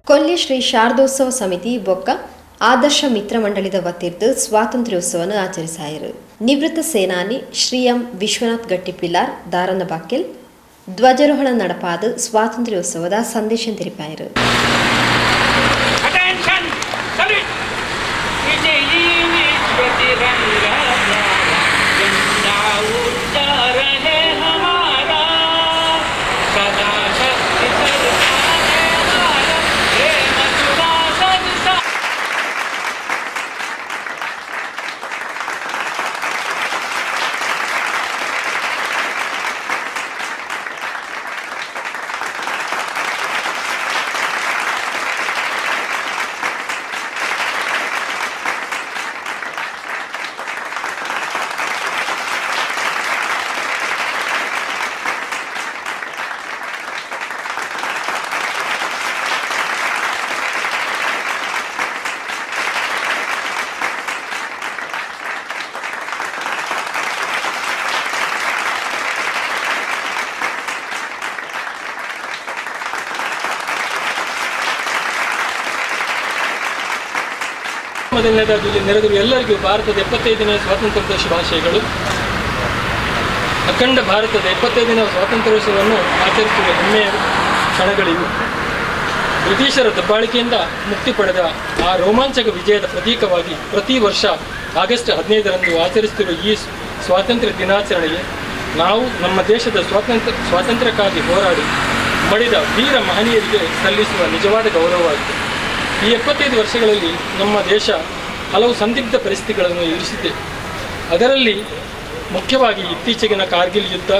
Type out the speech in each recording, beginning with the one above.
ಕೊಲ್ಲಿ ಶ್ರೀ ಶಾರದೋತ್ಸವ ಸಮಿತಿ ಬೊಕ್ಕ ಆದರ್ಶ ಮಿತ್ರ ಮಂಡಳಿದ ವತಿರ್ದು ಸ್ವಾತಂತ್ರ್ಯೋತ್ಸವವನ್ನು ಆಚರಿಸಾಯರು. ನಿವೃತ್ತ ಸೇನಾನಿ ಶ್ರೀ ಎಂ ವಿಶ್ವನಾಥ್ ಗಟ್ಟಿ ಪಿಲ್ಲಾರ್ ದಾರನ ಬಾಕಿಲ್ ಧ್ವಜಾರೋಹಣ ನಡಪಾದ ಸ್ವಾತಂತ್ರ್ಯೋತ್ಸವದ ಸಂದೇಶ ತಿಳಿಪಾಯರು. ಮೊದಲನೇದಾಗಿ ನೆರೆದಿರುವ ಎಲ್ಲರಿಗೂ ಭಾರತದ 75ನೇ ಸ್ವಾತಂತ್ರ್ಯದ ಶುಭಾಶಯಗಳು. ಅಖಂಡ ಭಾರತದ 75ನೇ ಸ್ವಾತಂತ್ರ್ಯೋತ್ಸವವನ್ನು ಆಚರಿಸುವ ಹೆಮ್ಮೆಯ ಕ್ಷಣಗಳಿವು. ಬ್ರಿಟಿಷರ ದಬ್ಬಾಳಿಕೆಯಿಂದ ಮುಕ್ತಿ ಪಡೆದ ಆ ರೋಮಾಂಚಕ ವಿಜಯದ ಪ್ರತೀಕವಾಗಿ ಪ್ರತಿ ವರ್ಷ ಆಗಸ್ಟ್ 15ರಂದು ಆಚರಿಸುತ್ತಿರುವ ಈ ಸ್ವಾತಂತ್ರ್ಯ ದಿನಾಚರಣೆಗೆ ನಾವು ನಮ್ಮ ದೇಶದ ಸ್ವಾತಂತ್ರ್ಯಕ್ಕಾಗಿ ಹೋರಾಡಿ ಮಡಿದ ವೀರ ಮಹನೀಯರಿಗೆ ಸಲ್ಲಿಸುವ ನಿಜವಾದ ಗೌರವವಾಗಿದೆ. ಈ 75 ವರ್ಷಗಳಲ್ಲಿ ನಮ್ಮ ದೇಶ ಹಲವು ಸಂದಿಗ್ಧ ಪರಿಸ್ಥಿತಿಗಳನ್ನು ಎದುರಿಸಿದೆ. ಅದರಲ್ಲಿ ಮುಖ್ಯವಾಗಿ ಇತ್ತೀಚೆಗಿನ ಕಾರ್ಗಿಲ್ ಯುದ್ಧ,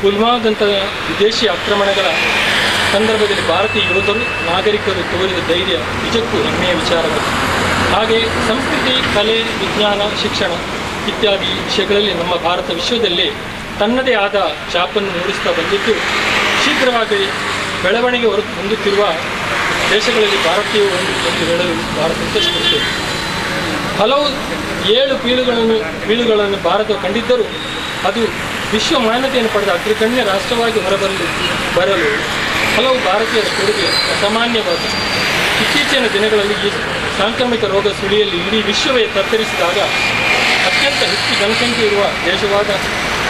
ಪುಲ್ವಾಮಾದಂತಹ ವಿದೇಶಿ ಆಕ್ರಮಣಗಳ ಸಂದರ್ಭದಲ್ಲಿ ಭಾರತೀಯ ಯೋಧರು ನಾಗರಿಕರು ತೋರಿದ ಧೈರ್ಯ ನಿಜಕ್ಕೂ ಹೆಮ್ಮೆಯ ವಿಚಾರಗಳು. ಹಾಗೆ ಸಂಸ್ಕೃತಿ, ಕಲೆ, ವಿಜ್ಞಾನ, ಶಿಕ್ಷಣ ಇತ್ಯಾದಿ ವಿಷಯಗಳಲ್ಲಿ ನಮ್ಮ ಭಾರತ ವಿಶ್ವದಲ್ಲಿ ತನ್ನದೇ ಆದ ಛಾಪನ್ನು ಮೂಡಿಸ್ತಾ ಬಂದಿದ್ದು, ಶೀಘ್ರವಾಗಿ ಬೆಳವಣಿಗೆ ಹೊಂದುತ್ತಿರುವ ದೇಶಗಳಲ್ಲಿ ಭಾರತೀಯ ಒಂದು ಹೇಳಲು ಬಹಳ ಸಂತೋಷಪಡುತ್ತದೆ. ಹಲವು 7 ಪೀಳುಗಳನ್ನು ಭಾರತ ಕಂಡಿದ್ದರೂ ಅದು ವಿಶ್ವ ಮಾನ್ಯತೆಯನ್ನು ಪಡೆದ ಅಗ್ರಗಣ್ಯ ರಾಷ್ಟ್ರವಾಗಿ ಬರಲು ಹಲವು ಭಾರತೀಯರ ಕೊಡುಗೆ ಅಸಾಮಾನ್ಯವಾದ. ಇತ್ತೀಚಿನ ದಿನಗಳಲ್ಲಿ ಈ ಸಾಂಕ್ರಾಮಿಕ ರೋಗ ಸುಳಿಯಲ್ಲಿ ಇಡೀ ವಿಶ್ವವೇ ತತ್ತರಿಸಿದಾಗ ಅತ್ಯಂತ ಹೆಚ್ಚು ಜನಸಂಖ್ಯೆ ಇರುವ ದೇಶವಾದ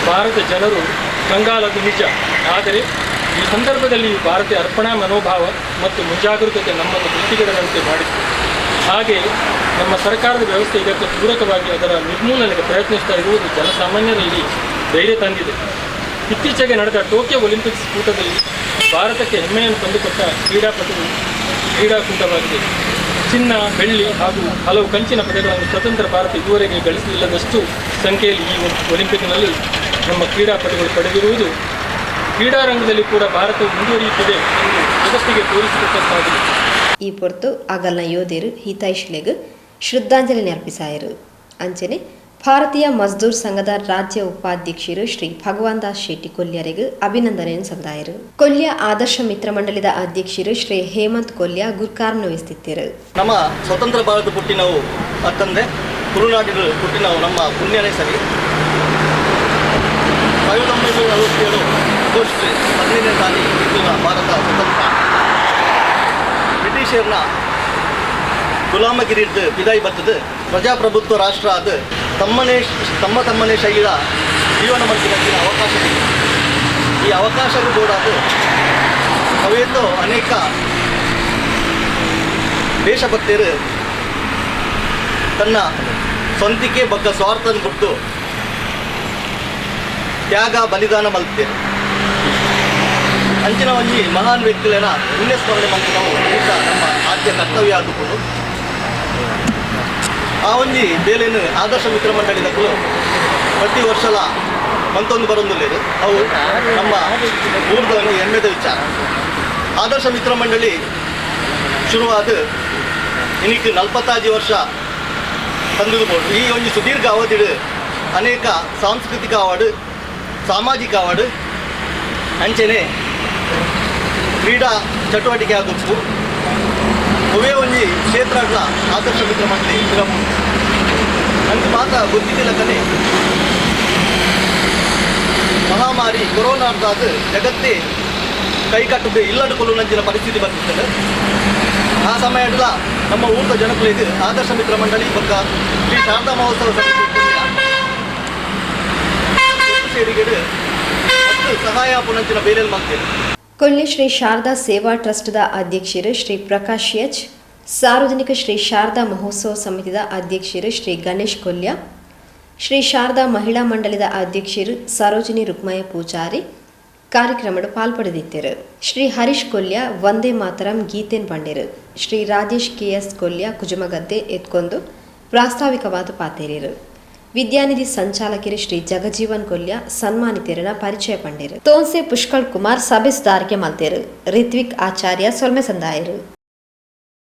ಭಾರತ ಜನರು ಕಂಗಾಲದು ನಿಜ. ಆದರೆ ಈ ಸಂದರ್ಭದಲ್ಲಿ ಭಾರತೀಯ ಅರ್ಪಣಾ ಮನೋಭಾವ ಮತ್ತು ಮುಂಜಾಗರೂಕತೆ ನಮ್ಮನ್ನು ಗಟ್ಟಿಗಡದಂತೆ ಮಾಡಿತು. ಹಾಗೆ ನಮ್ಮ ಸರ್ಕಾರದ ವ್ಯವಸ್ಥೆ ಇದಕ್ಕೆ ಪೂರಕವಾಗಿ ಅದರ ನಿರ್ಮೂಲನೆಗೆ ಪ್ರಯತ್ನಿಸ್ತಾ ಇರುವುದು ಜನಸಾಮಾನ್ಯರಲ್ಲಿ ಧೈರ್ಯ ತಂದಿದೆ. ಇತ್ತೀಚೆಗೆ ನಡೆದ ಟೋಕಿಯೋ ಒಲಿಂಪಿಕ್ಸ್ ಕೂಟದಲ್ಲಿ ಭಾರತಕ್ಕೆ ಹೆಮ್ಮೆಯನ್ನು ತಂದುಕೊಟ್ಟ ಕ್ರೀಡಾಕೂಟವಾಗಿದೆ. ಚಿನ್ನ, ಬೆಳ್ಳಿ ಹಾಗೂ ಹಲವು ಕಂಚಿನ ಪದಕಗಳನ್ನು ಸ್ವತಂತ್ರ ಭಾರತ ಇದುವರೆಗೆ ಗಳಿಸಲಿಲ್ಲದಷ್ಟು ಸಂಖ್ಯೆಯಲ್ಲಿ ಈ ಒಲಿಂಪಿಕ್ನಲ್ಲಿ ನಮ್ಮ ಕ್ರೀಡಾಪಟುಗಳು ಪಡೆದಿರುವುದು ಕ್ರೀಡಾರಂಗದಲ್ಲಿ ಕೂಡ ಭಾರತವು ಮುಂದುವರಿಯುತ್ತದೆ ಎಂದು ಜಗತ್ತಿಗೆ ತೋರಿಸಿಕೊಟ್ಟಂತಾಗಿದೆ. ಈ ಪೊರ್ತು ಅಗಲ್ನ ಯೋಧರು ಹಿತೈಷಿಲೆಗ್ ಶ್ರದ್ಧಾಂಜಲಿ ಅರ್ಪಿಸಾಯರು. ಅಂಚನೆ ಭಾರತೀಯ ಮಜ್ದೂರ್ ಸಂಘದ ರಾಜ್ಯ ಉಪಾಧ್ಯಕ್ಷರು ಶ್ರೀ ಭಗವಾನ್ ದಾಸ್ ಶೆಟ್ಟಿ ಕೊಲ್ಯರಿಗೆ ಅಭಿನಂದನೆಯನ್ನು ಸಂದಾಯರು. ಕೊಲ್ಯ ಆದರ್ಶ ಮಿತ್ರ ಮಂಡಳಿದ ಅಧ್ಯಕ್ಷರು ಶ್ರೀ ಹೇಮಂತ್ ಕೊಲ್ಯ ಗುರ್ಕಾರ್ನ ವಹಿಸುತ್ತಿದ್ದರು. ನಮ್ಮ ಸ್ವತಂತ್ರ ಭಾರತ ಪುಟ್ಟಿನವು ಅತ್ತಂದ್ರೆ ತುಳುನಾಡಿನ ಪುಟ್ಟಿನವು ನಮ್ಮ ಪುಣ್ಯನೇ ಸರಿ. 1947 ಆಗಸ್ಟ್ 15ನೇ ತಾರೀಕು ಭಾರತ ಸ್ವತಂತ್ರ ಬ್ರಿಟಿಷರ್ನ ಗುಲಾಮಗಿರಿದ್ದು ಬಿದಾಯಿ ಬರ್ತದೆ. ಪ್ರಜಾಪ್ರಭುತ್ವ ರಾಷ್ಟ್ರ ಅದು ತಮ್ಮನೇ ಶೈಲಿಯ ಜೀವನ ಮಂದಿರಕ್ಕೆ ಅವಕಾಶ ಇದೆ. ಈ ಅವಕಾಶಗಳು ಕೂಡ ಅದು ಅವೇತೋ ಅನೇಕ ದೇಶಭಕ್ತರು ತನ್ನ ಸ್ವಂತಿಕೆ ಬಗ್ಗೆ ಸ್ವಾರ್ಥನ ಬಿಟ್ಟು ತ್ಯಾಗ ಬಲಿದಾನ ಮಲ್ತೇವೆ. ಅಂಚಿನ ಒಂಜಿ ಮಹಾನ್ ವ್ಯಕ್ತಿಗಳನ್ನ ಪುಣ್ಯಸ್ಮರಣೆ ಮಾಡಿ ನಾವು ನಮ್ಮ ಆದ್ಯ ಕರ್ತವ್ಯ ಆದುಕೊಂಡು ಆ ಒಂಜಿ ಬೇಲೇನು ಆದರ್ಶ ಮಿತ್ರ ಮಂಡಳಿದಕ್ಕೂ ಪ್ರತಿ ವರ್ಷಲ ಮಂತೊಂದು ಬರೊಂದುಲ್ಲೇರು ಅವು ನಮ್ಮ ಊರ್ದವನು ಹೆಮ್ಮೆದ ವಿಚಾರ. ಆದರ್ಶ ಮಿತ್ರ ಮಂಡಳಿ ಶುರುವಾದ ಇನ್ನಿಕ್ಕೆ 45 ವರ್ಷ ತಂದುಬೋದು. ಈ ಒಂದು ಸುದೀರ್ಘ ಅವಧಿಡು ಅನೇಕ ಸಾಂಸ್ಕೃತಿಕ ಅವಾರ್ಡ್, ಸಾಮಾಜಿಕ ಅವಾರ್ಡ್ ಅಂಚೆನೆ ಕ್ರೀಡಾ ಚಟುವಟಿಕೆ ಆಗೋಕ್ಕೂ ಅವೇ ಒಂಜಿ ಕ್ಷೇತ್ರಗಳ ಆದರ್ಶ ಮಿತ್ರ ಮಂಡಳಿ ಇರಬಹುದು. ನನಗೆ ಮಾತ್ರ ಗೊತ್ತಿದ್ದಿಲ್ಲ ಕಲೆ ಮಹಾಮಾರಿ ಕೊರೋನಾ ಅದು ಜಗತ್ತೇ ಕೈಕಟ್ಟದೆ ಇಲ್ಲಡುಕೊಳ್ಳು ನಂಚಿನ ಪರಿಸ್ಥಿತಿ ಬರ್ತಿರ್ತದೆ. ಆ ಸಮಯದ ನಮ್ಮ ಊರದ ಜನಗಳಿಗೆ ಆದರ್ಶ ಮಿತ್ರ ಮಂಡಳಿ ಪಕ್ಕ ಶ್ರೀ ಶಾರದಾ ಮಹೋತ್ಸವ ಸಮಿತಿ ಸೇರಿಗೆ ಮತ್ತು ಸಹಾಯ ಪುನಂಚಿನ ಬೇಲೆಯಲ್ಲಿ ಮಾಡ್ತೇವೆ. ಕೊಲ್ಲಿ ಶ್ರೀ ಶಾರದಾ ಸೇವಾ ಟ್ರಸ್ಟ್ದ ಅಧ್ಯಕ್ಷರು ಶ್ರೀ ಪ್ರಕಾಶ್ ಎಚ್, ಸಾರ್ವಜನಿಕ ಶ್ರೀ ಶಾರದಾ ಮಹೋತ್ಸವ ಸಮಿತಿದ ಅಧ್ಯಕ್ಷರು ಶ್ರೀ ಗಣೇಶ್ ಕೊಲ್ಯ, ಶ್ರೀ ಶಾರದಾ ಮಹಿಳಾ ಮಂಡಳಿದ ಅಧ್ಯಕ್ಷರು ಸರೋಜಿನಿ ರುಕ್ಮಯ್ಯ ಪೂಜಾರಿ ಕಾರ್ಯಕ್ರಮದ ಪಾಲ್ಪಡೆದಿದ್ದರು. ಶ್ರೀ ಹರೀಶ್ ಕೊಲ್ಯ ವಂದೇ ಮಾತರಂ ಗೀತೆನ್ ಬಂಡಿರು. ಶ್ರೀ ರಾಜೇಶ್ ಕೆಎಸ್ ಕೊಲ್ಯ ಕುಜುಮಗದ್ದೆ ಎತ್ಕೊಂಡು ಪ್ರಾಸ್ತಾವಿಕವಾದ ಪಾತೇರಿರು. ವಿದ್ಯಾನಿಧಿ ಸಂಚಾಲಕರು ಶ್ರೀ ಜಗಜೀವನ್ ಕೊಲ್ಯ ಸನ್ಮಾನಿತರನ್ನ ಪರಿಚಯ ಪಂಡಿರು. ತೋನ್ಸೆ ಪುಷ್ಕಳ್ ಕುಮಾರ್ ಸಭೆ ಸುಧಾರಿಕೆ ಮಲ್ತೇರು. ರಿತ್ವಿಕ್ ಆಚಾರ್ಯ ಸೊಲ್ಮೆ ಸಂದಾಯರು.